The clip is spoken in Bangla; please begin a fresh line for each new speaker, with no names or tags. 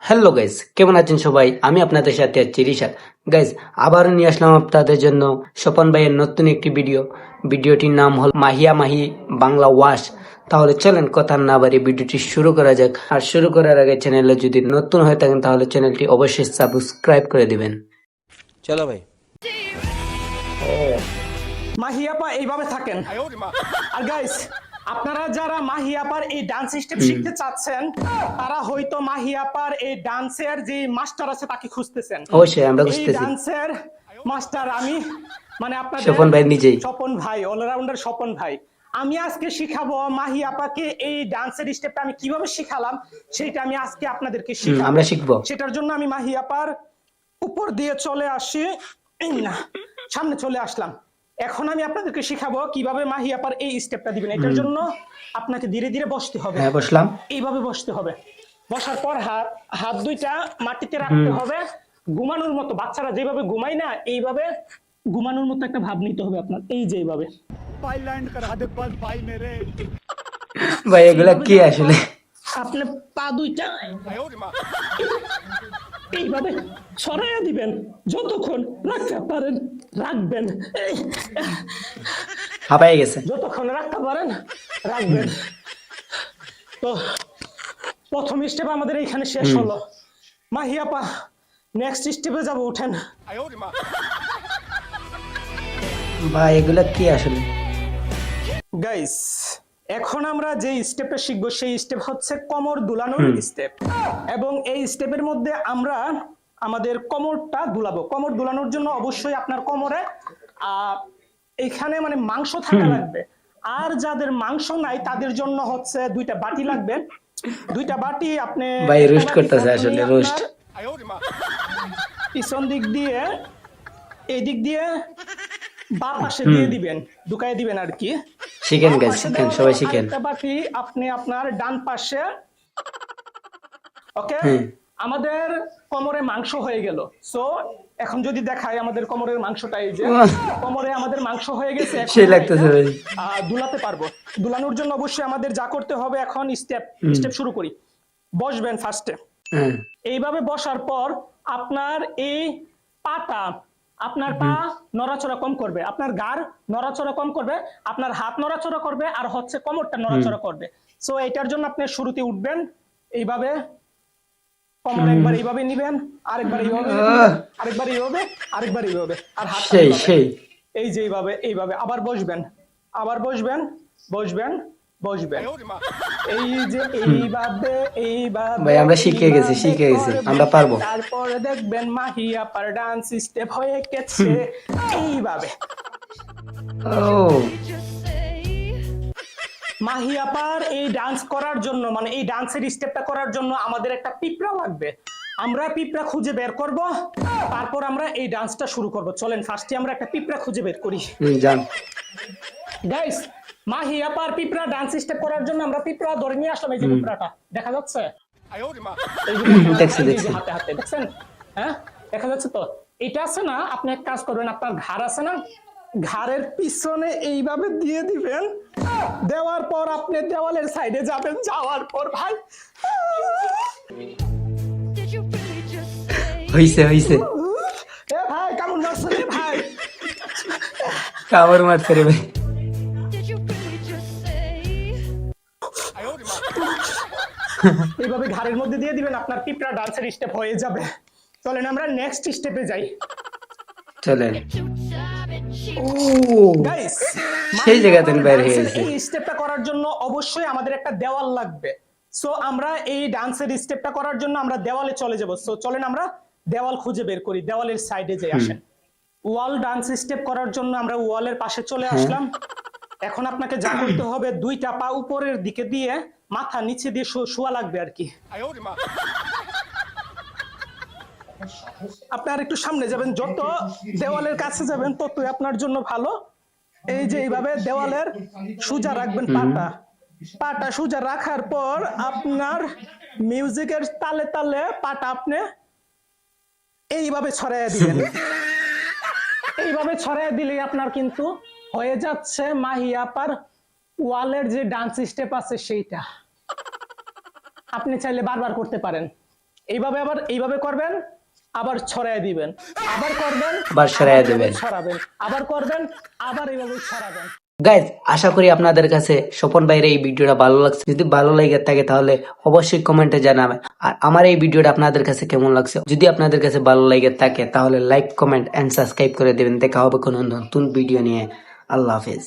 হ্যালো গাইস, কেমন আছেন সবাই? আমি আপনাদের সাথে আছি রিশাদ। গাইস, আবারও নিয়ে আসলাম আপনাদের জন্য স্বপন ভাইয়ের নতুন একটি ভিডিও। ভিডিওটির নাম হল মাহিয়া মাহি বাংলা ওয়াশ। তাহলে চলেন কথা না বাড়িয়ে ভিডিওটি শুরু করা যাক। আর শুরু করার আগে চ্যানেলে যদি নতুন হয়ে থাকেন তাহলে চ্যানেলটি অবশ্যই সাবস্ক্রাইব করে দিবেন।
চলো ভাই।
মাহিয়াপা এইভাবে থাকেন। আর গাইস, আপনারা যারা মাহিয়াপার এই ডান্স স্টেপ শিখতে চাচ্ছেন তারা হয়তো মাহিয়াপার এই ডান্সের যে মাস্টার আছে তাকে খুঁজতেছেন।
অবশ্যই আমরা
এই
খুঁজতেছি
ডান্সের মাস্টার আমি, মানে আপনাদের
স্বপন ভাই নিজেই।
স্বপন ভাই, অলরাউন্ডার স্বপন ভাই। আমি আজকে শিখাবো মাহিয়াপাকে এই ডান্সের স্টেপটা আমি কিভাবে শিখালাম সেটা আমি আজকে আপনাদেরকে শিখাবো।
আমরা শিখবো।
সেটার জন্য আমি মাহিয়াপার উপর দিয়ে চলে আসি, এই না সামনে চলে আসলাম। এখন আমি আপনাদেরকে শিখাবো কিভাবে মাহিয়াপার এই স্টেপটা দিবেন। এটার জন্য আপনাকে ধীরে ধীরে বসতে হবে।
হ্যাঁ, বসলাম।
এইভাবে বসতে হবে। বসার পর হাত দুইটা মাটিতে রাখতে হবে, ঘুমানোর মতো। বাচ্চারা যেভাবে ঘুমায় না, এইভাবে ঘুমানোর মতো একটা ভাব নিতে হবে আপনার। এই যে এইভাবে
ভাই এগুলা কি আসলে?
আপনি পা দুইটা এইভাবে ছড়াইয়া দিবেন, যতক্ষণ রাখতে পারেন রাখবেন।
হাঁপাই গেছে।
যতক্ষণ রাখতে পারেন রাখবেন। তো প্রথম স্টেপ আমাদের এইখানে শেষ হলো। মাহিয়াপা নেক্সট স্টেপে যাব, উঠেন।
ভাই এগুলা কি আসলে?
গাইস, এখন আমরা যে স্টেপটা শিখবো সেই স্টেপ হচ্ছে কোমর দুলানোর স্টেপ। এবং এই স্টেপের মধ্যে আমরা আমাদের কোমরটা দুলাবো। কোমর দুলানোর জন্য অবশ্যই আপনার কোমরে এইখানে মানে মাংস থাকা লাগবে। আর যাদের মাংস নাই তাদের জন্য হচ্ছে দুইটা বাটি লাগবে। দুইটা বাটি আপনি
ভাই রোস্ট করতেছে আসলে, রোস্ট।
পিছন দিক দিয়ে এই দিক দিয়ে বা পাশে দিয়ে দিবেন, ঢুকাই দিবেন আর কি।
শিখেন গাইস, শিখেন, সবাই শিখেন।
আরেকটা বাটি আপনি আপনার ডান পাশে। ওকে, আমাদের কোমরে মাংস হয়ে গেল। সো এখন যদি দেখাই আমাদের কোমরের মাংসটা, এই যে কোমরে আমাদের মাংস হয়ে গেছে।
সেই লাগতেছে ভাই।
দুলাতে পারবো। দুলানোর জন্য অবশ্যই আমাদের যা করতে হবে, এখন স্টেপ শুরু করি। বসবেন ফার্স্টে। এইভাবে বসার পর আপনার এই পাটা, আপনার পা নড়াচড়া কম করবে, আপনার ঘাড় নড়াচড়া কম করবে, আপনার হাত নড়াচড়া করবে, আর হচ্ছে কোমরটা নড়াচড়া করবে। সো এটার জন্য আপনি শুরুতে উঠবেন এইভাবে, কোমর একবার এইভাবে নিবেন, আরেকবার এইভাবে, আরেকবার এইভাবে, আরেকবার এইভাবে, আর হাত
সেই
এই যে এইভাবে এইভাবে। আবার বসবেন, আবার বসবেন, বসবেন, বসবেন। এই যে এইভাবে এইভাবে।
ভাই আমরা শিখে গেছি, আমরা পারবো।
তারপরে দেখবেন মাহিয়াপার ডান্স স্টেপ হয়ে গেছে এইভাবে। মাহিয়াপার এই ডান্স করার জন্য, মানে এই ডান্সের স্টেপটা করার জন্য আমাদের একটা পিঁপড়া লাগবে। আমরা পিঁপড়া খুঁজে বের করব, তারপর আমরা এই ডান্সটা শুরু করব। চলেন ফার্স্টে আমরা একটা পিঁপড়া খুঁজে বের করি।
যান
গাইস, মাহিয়াপার পিঁপড়া ডান্স স্টেপ করার জন্য আমরা পিঁপড়া ধরে নিয়ে আসলাম। এই যে পিঁপড়াটা দেখা যাচ্ছে,
দেখছি।
হাতে হাতে দেখছেন? হ্যাঁ, দেখা যাচ্ছে তো। এটা আছে না, আপনি এক কাজ করবেন, আপনার ঘাড় আছে না, ঘাড়ের পিছনে এইভাবে দিয়ে দিবেন। দেওয়ার পর আপনি দেওয়ালের সাইডে যাবেন, যাওয়ার পর ভাই
হইছে
এ ভাই কেমন লাগছে রে ভাই?
কামড় মারছে রে ভাই।
এইভাবে ঘাড়ের মধ্যে দিয়ে দিবেন, আপনার পিঁপড়া ডান্সের স্টেপ হয়ে যাবে। চলেন আমরা নেক্সট স্টেপে যাই।
চলেন।
গাইস,
সেই জায়গাতে বের হয়ে গেছে।
এই স্টেপটা করার জন্য অবশ্যই আমাদের একটা দেওয়াল লাগবে। সো আমরা এই ডান্সের স্টেপটা করার জন্য আমরা দেওয়ালে চলে যাব। সো চলেন আমরা দেওয়াল খুঁজে বের করি। দেওয়ালের সাইডে যাই, আসেন। ওয়াল ডান্স স্টেপ করার জন্য আমরা ওয়ালের পাশে চলে আসলাম। এখন আপনাকে যা করতে হবে, দুইটা পা উপরের দিকে দিয়ে মাথা নিচে দিয়ে শোয়া লাগবে আর কি। আপনি আর একটু সামনে যাবেন, যত দেওয়ালের কাছে যাবেন ততই আপনার জন্য ভালো। এই যে এইভাবে দেওয়ালের সোজা রাখবেন পাটা। পাটা সোজা রাখার পর আপনার মিউজিকের তালে তালে পাটা আপনি এইভাবে ছড়াইয়া দিবেন। এইভাবে ছড়াইয়া দিলে আপনার কিন্তু হয়ে যাচ্ছে মাহিয়াপার ওয়ালের যে ডান্স স্টেপ আছে সেইটা। আপনি চাইলে বারবার করতে পারেন। এইভাবে করবেন, আবার ছড়ায় দিবেন, আবার করবেন,
আবার সরাইয়া
আবার
দিবেন।
ছড়াবেন, আবার করবেন, আবার এইভাবে ছড়াবেন।
গাইজ, আশা করি আপনাদের কাছে স্বপন ভাইয়ের এই ভিডিওটা ভালো লাগছে। যদি ভালো লেগে থাকে তাহলে অবশ্যই কমেন্টে জানাবেন। আর আমার এই ভিডিওটা আপনাদের কাছে কেমন লাগছে, যদি আপনাদের কাছে ভালো লেগে থাকে তাহলে লাইক, কমেন্ট এন্ড সাবস্ক্রাইব করে দেবেন। দেখা হবে কোনো নতুন ভিডিও নিয়ে। আল্লাহ হাফেজ।